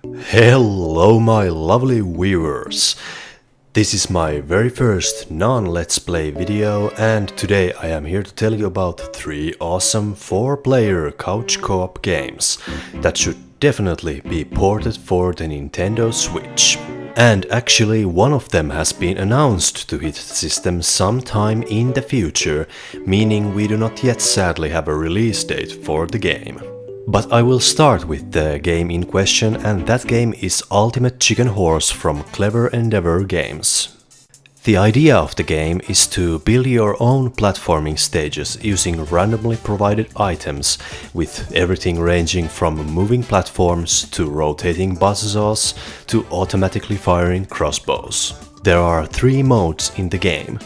Hello my lovely viewers! This is my very first non-let's play video and today I am here to tell you about 3 awesome 4-player couch co-op games that should definitely be ported for the Nintendo Switch. And actually one of them has been announced to hit the system sometime in the future, meaning we do not yet sadly have a release date for the game. But I will start with the game in question, and that game is Ultimate Chicken Horse from Clever Endeavor Games. The idea of the game is to build your own platforming stages using randomly provided items, with everything ranging from moving platforms to rotating buzzsaws to automatically firing crossbows. There are 3 modes in the game: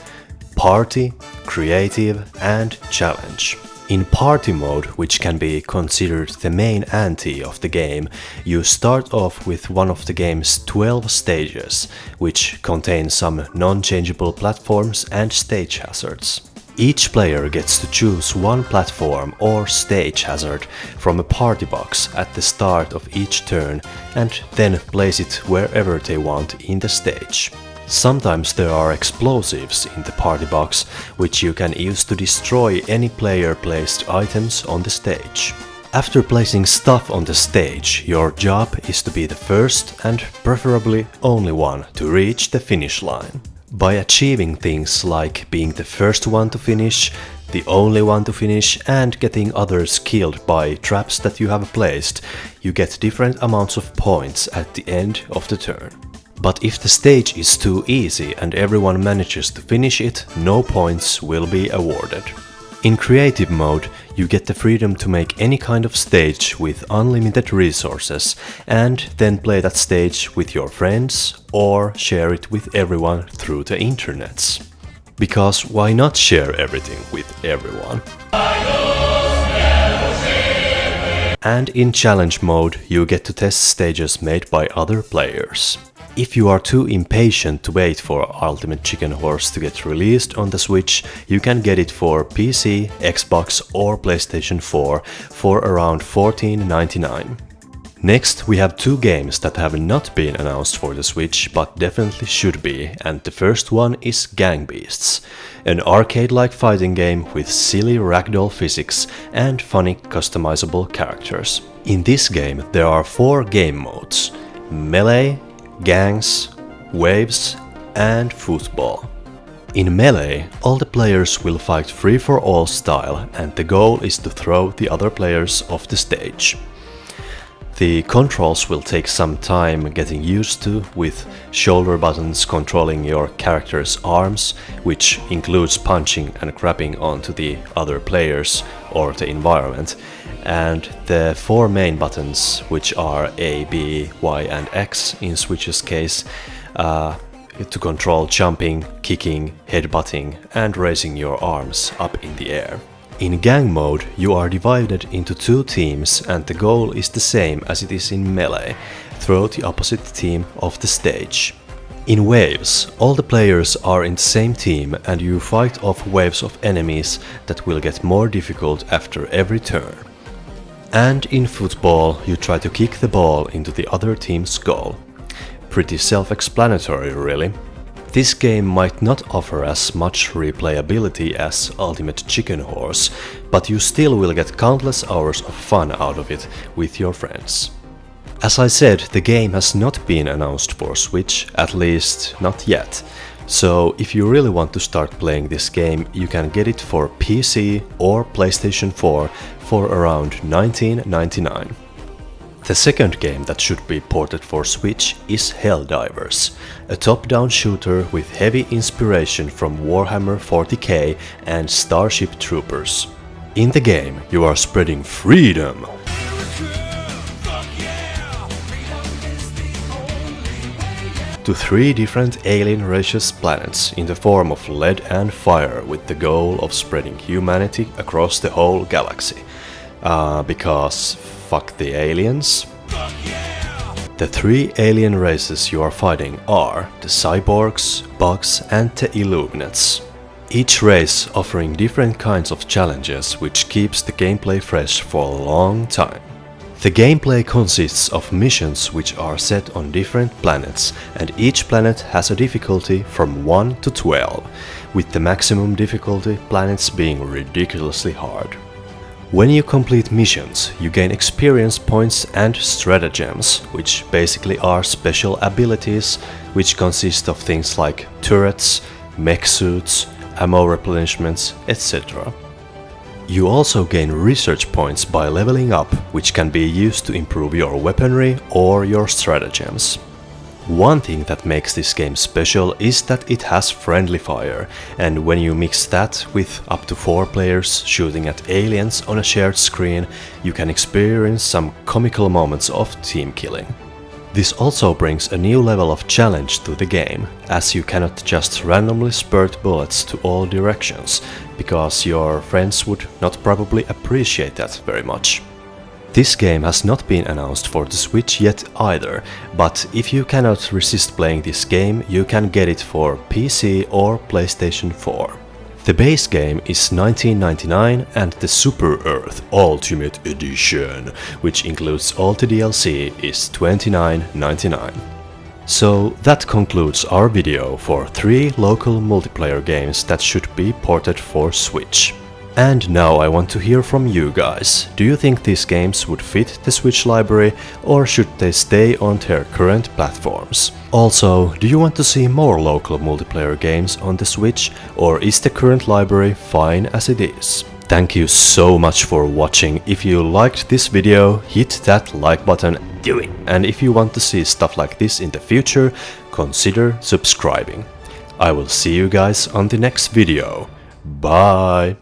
Party, Creative and Challenge. In Party mode, which can be considered the main ante of the game, you start off with one of the game's 12 stages, which contain some non-changeable platforms and stage hazards. Each player gets to choose one platform or stage hazard from a party box at the start of each turn and then place it wherever they want in the stage. Sometimes there are explosives in the party box, which you can use to destroy any player-placed items on the stage. After placing stuff on the stage, your job is to be the first and preferably only one to reach the finish line. By achieving things like being the first one to finish, the only one to finish and getting others killed by traps that you have placed, you get different amounts of points at the end of the turn. But if the stage is too easy and everyone manages to finish it, no points will be awarded. In creative mode, you get the freedom to make any kind of stage with unlimited resources and then play that stage with your friends or share it with everyone through the internets. Because why not share everything with everyone? And in challenge mode, you get to test stages made by other players. If you are too impatient to wait for Ultimate Chicken Horse to get released on the Switch, you can get it for PC, Xbox or PlayStation 4 for around $14.99. Next, we have 2 games that have not been announced for the Switch but definitely should be, and the first one is Gang Beasts, an arcade-like fighting game with silly ragdoll physics and funny customizable characters. In this game there are 4 game modes: Melee, Gangs, Waves and Football. In Melee, all the players will fight free-for-all style and the goal is to throw the other players off the stage. The controls will take some time getting used to, with shoulder buttons controlling your character's arms, which includes punching and grabbing onto the other players or the environment, and the 4 main buttons, which are A, B, Y and X in Switch's case, to control jumping, kicking, headbutting and raising your arms up in the air. In Gang mode, you are divided into 2 teams and the goal is the same as it is in Melee: throw the opposite team off the stage. In Waves, all the players are in the same team and you fight off waves of enemies that will get more difficult after every turn. And in Football, you try to kick the ball into the other team's goal. Pretty self-explanatory, really. This game might not offer as much replayability as Ultimate Chicken Horse, but you still will get countless hours of fun out of it with your friends. As I said, the game has not been announced for Switch, at least not yet. So if you really want to start playing this game, you can get it for PC or PlayStation 4 for around $19.99. The second game that should be ported for Switch is Helldivers, a top-down shooter with heavy inspiration from Warhammer 40k and Starship Troopers. In the game, you are spreading freedom to 3 different alien racious planets in the form of lead and fire, with the goal of spreading humanity across the whole galaxy. Because fuck the aliens. The 3 alien races you are fighting are the Cyborgs, Bugs and the Illuminates. Each race offering different kinds of challenges, which keeps the gameplay fresh for a long time. The gameplay consists of missions which are set on different planets, and each planet has a difficulty from 1 to 12, with the maximum difficulty planets being ridiculously hard. When you complete missions, you gain experience points and stratagems, which basically are special abilities which consist of things like turrets, mech suits, ammo replenishments, etc. You also gain research points by leveling up, which can be used to improve your weaponry or your stratagems. One thing that makes this game special is that it has friendly fire, and when you mix that with up to 4 players shooting at aliens on a shared screen, you can experience some comical moments of team killing. This also brings a new level of challenge to the game, as you cannot just randomly spurt bullets to all directions, because your friends would not probably appreciate that very much. This game has not been announced for the Switch yet either, but if you cannot resist playing this game, you can get it for PC or PlayStation 4. The base game is $19.99 and the Super Earth Ultimate Edition, which includes all the DLC, is $29.99. So that concludes our video for 3 local multiplayer games that should be ported for Switch. And now I want to hear from you guys. Do you think these games would fit the Switch library, or should they stay on their current platforms? Also, do you want to see more local multiplayer games on the Switch, or is the current library fine as it is? Thank you so much for watching. If you liked this video, hit that like button, do it! And if you want to see stuff like this in the future, consider subscribing. I will see you guys on the next video. Bye!